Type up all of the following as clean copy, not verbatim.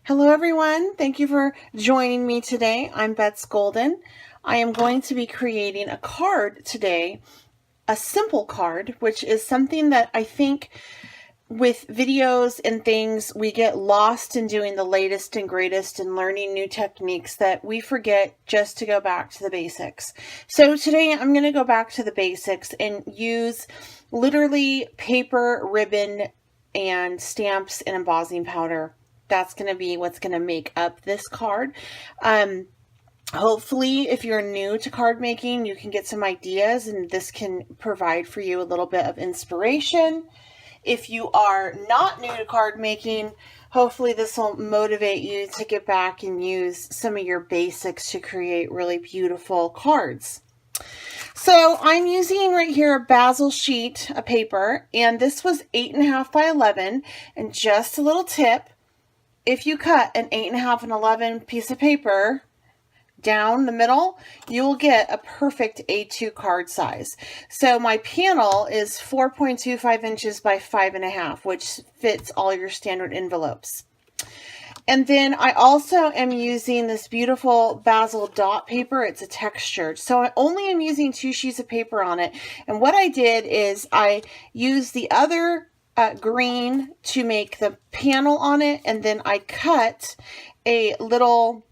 Hello everyone, thank you for joining me today. I'm Bets Golden. I am going to be creating a card today, a simple card, which is something that I think with videos and things, we get lost in doing the latest and greatest and learning new techniques that we forget just to go back to the basics. So today I'm going to go back to the basics and use literally paper, ribbon, and stamps and embossing powder. That's going to be what's going to make up this card. Hopefully, if you're new to card making, you can get some ideas and this can provide for you a little bit of inspiration. If you are not new to card making, hopefully this will motivate you to get back and use some of your basics to create really beautiful cards. So I'm using right here a basil sheet of paper, and this was 8.5 by 11. And just a little tip, if you cut an 8.5 and 11 piece of paper down the middle, you will get a perfect A2 card size. So my panel is 4.25 inches by 5.5, which fits all your standard envelopes. And then I also am using this beautiful basil dot paper. It's a textured. So I only am using 2 sheets of paper on it. And what I did is I used the other green to make the panel on it, and then I cut a little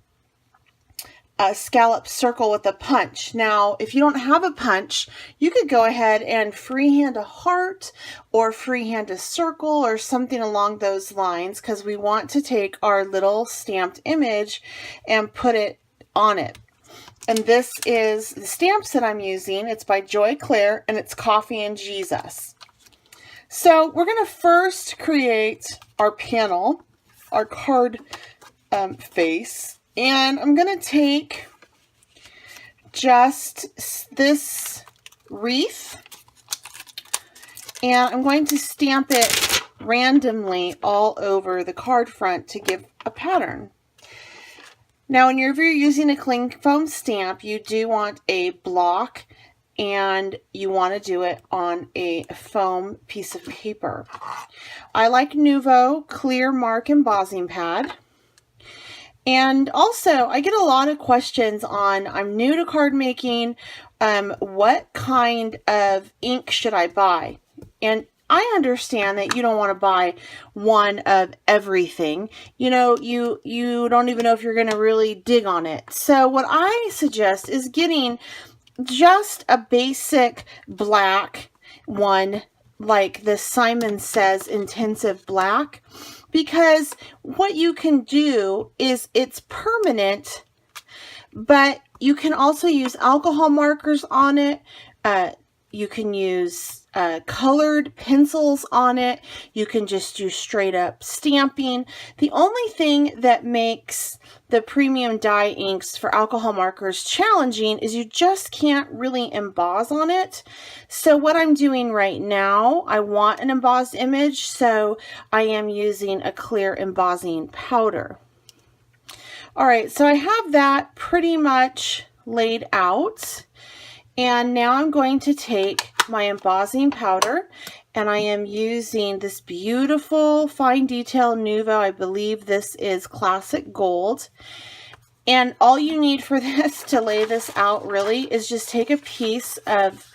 scallop circle with a punch. Now, if you don't have a punch, you could go ahead and freehand a heart or freehand a circle or something along those lines, because we want to take our little stamped image and put it on it. And this is the stamps that I'm using. It's by Joy Claire, and it's Coffee and Jesus. So we're going to first create our panel, our card face. And I'm going to take just this wreath and I'm going to stamp it randomly all over the card front to give a pattern. Now, whenever you're using a cling foam stamp, you do want a block and you want to do it on a foam piece of paper. I like Nuvo Clear Mark Embossing Pad. And also, I get a lot of questions on, I'm new to card making, what kind of ink should I buy? And I understand that you don't want to buy one of everything. You know, you don't even know if you're going to really dig on it. So what I suggest is getting just a basic black one, like the Simon Says Intensive Black. Because what you can do is it's permanent, but you can also use alcohol markers on it. You can use colored pencils on it. You can just do straight up stamping. The only thing that makes the premium dye inks for alcohol markers challenging is you just can't really emboss on it. So what I'm doing right now, I want an embossed image, so I am using a clear embossing powder. All right, so I have that pretty much laid out. And now I'm going to take my embossing powder, and I am using this beautiful fine detail Nuvo. I believe this is classic gold. And all you need for this to lay this out really is just take a piece of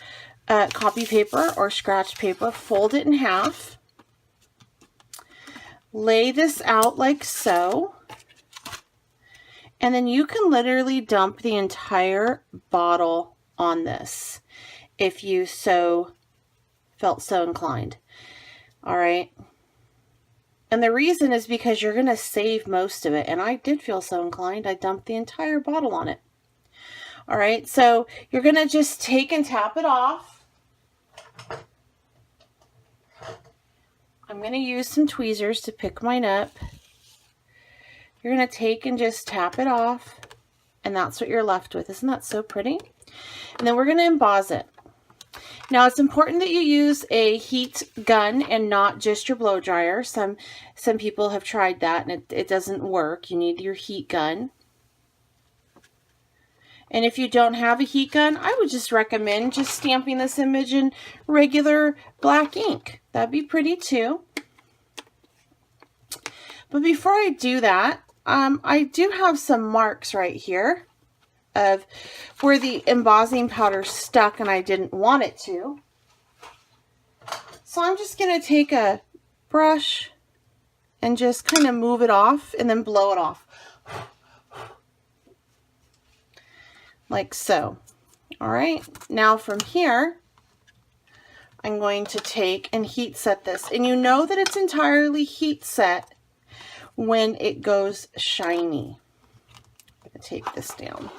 copy paper or scratch paper, fold it in half, lay this out like so, and then you can literally dump the entire bottle on this if you felt so inclined. All right, and the reason is because you're going to save most of it, and I did feel so inclined. I dumped the entire bottle on it. All right, so you're going to just take and tap it off. I'm going to use some tweezers to pick mine up. You're going to take and just tap it off, and that's what you're left with. Isn't that so pretty? And then we're going to emboss it. Now, it's important that you use a heat gun and not just your blow dryer. Some people have tried that and it doesn't work. You need your heat gun. And if you don't have a heat gun, I would just recommend just stamping this image in regular black ink. That'd be pretty too. But before I do that, I do have some marks right here of where the embossing powder stuck and I didn't want it to. So I'm just going to take a brush and just kind of move it off and then blow it off. Like so. All right, now from here, I'm going to take and heat set this. And you know that it's entirely heat set when it goes shiny. I'm going to take this down.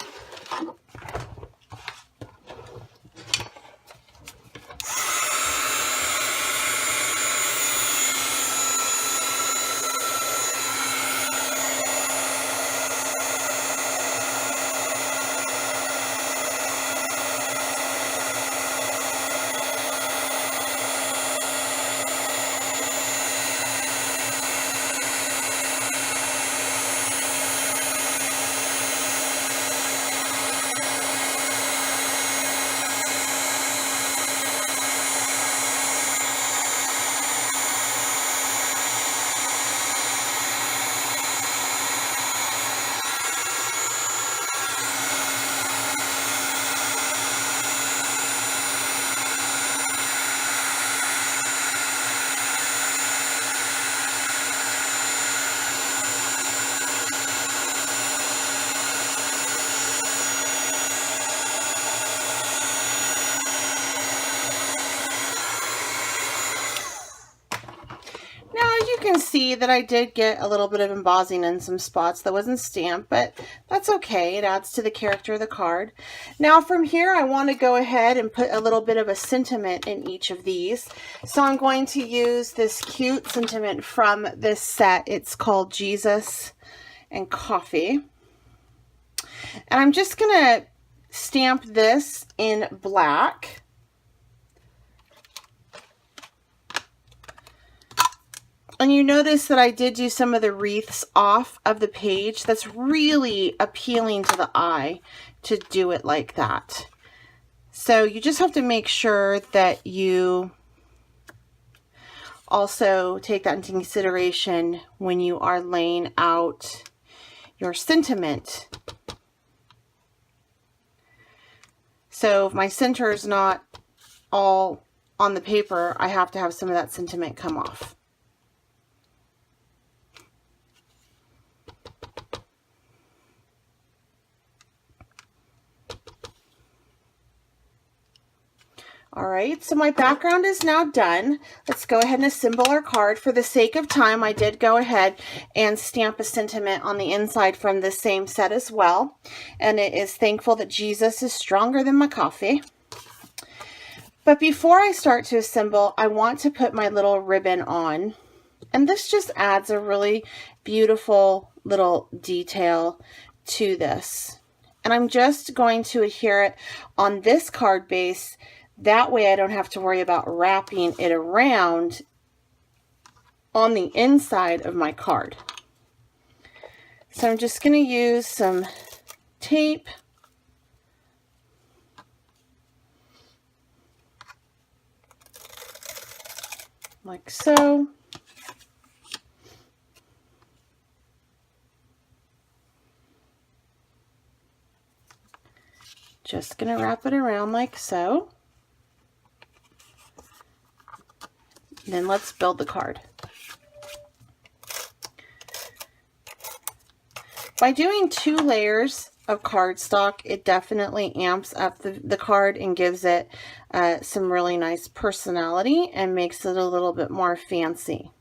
You can see that I did get a little bit of embossing in some spots that wasn't stamped, but that's okay. It adds to the character of the card. Now from here, I want to go ahead and put a little bit of a sentiment in each of these. So I'm going to use this cute sentiment from this set. It's called Jesus and Coffee. And I'm just going to stamp this in black. And you notice that I did do some of the wreaths off of the page. That's really appealing to the eye to do it like that. So you just have to make sure that you also take that into consideration when you are laying out your sentiment. So if my center is not all on the paper, I have to have some of that sentiment come off. All right, so my background is now done. Let's go ahead and assemble our card. For the sake of time, I did go ahead and stamp a sentiment on the inside from the same set as well. And it is thankful that Jesus is stronger than my coffee. But before I start to assemble, I want to put my little ribbon on. And this just adds a really beautiful little detail to this. And I'm just going to adhere it on this card base. That way I don't have to worry about wrapping it around on the inside of my card. So I'm just going to use some tape. Like so. Just going to wrap it around like so. Then let's build the card. By doing 2 layers of cardstock, it definitely amps up the card and gives it some really nice personality and makes it a little bit more fancy.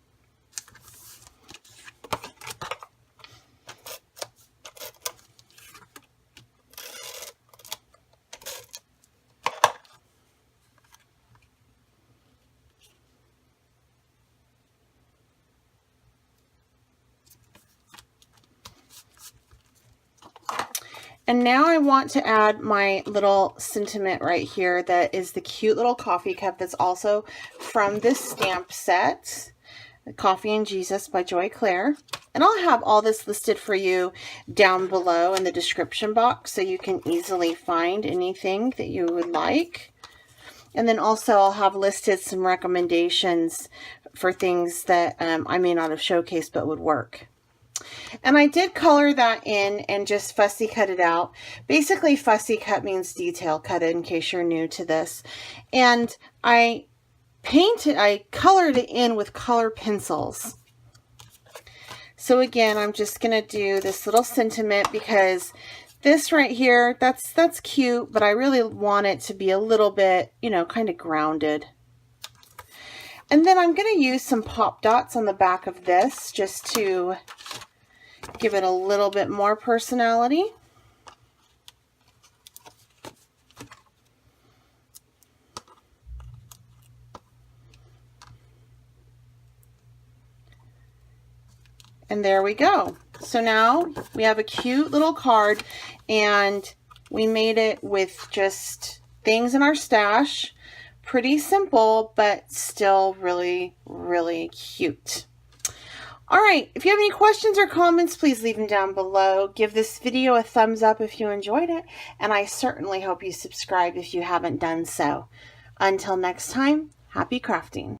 And now I want to add my little sentiment right here that is the cute little coffee cup that's also from this stamp set, Coffee and Jesus by Joy Claire. And I'll have all this listed for you down below in the description box so you can easily find anything that you would like. And then also I'll have listed some recommendations for things that I may not have showcased but would work. And I did color that in and just fussy cut it out. Basically, fussy cut means detail cut, in case you're new to this. And I colored it in with color pencils. So again, I'm just going to do this little sentiment because this right here, that's cute, but I really want it to be a little bit, you know, kind of grounded. And then I'm going to use some pop dots on the back of this just to give it a little bit more personality. And there we go. So now we have a cute little card, and we made it with just things in our stash. Pretty simple, but still really, really cute. All right, if you have any questions or comments, please leave them down below. Give this video a thumbs up if you enjoyed it, and I certainly hope you subscribe if you haven't done so. Until next time, happy crafting.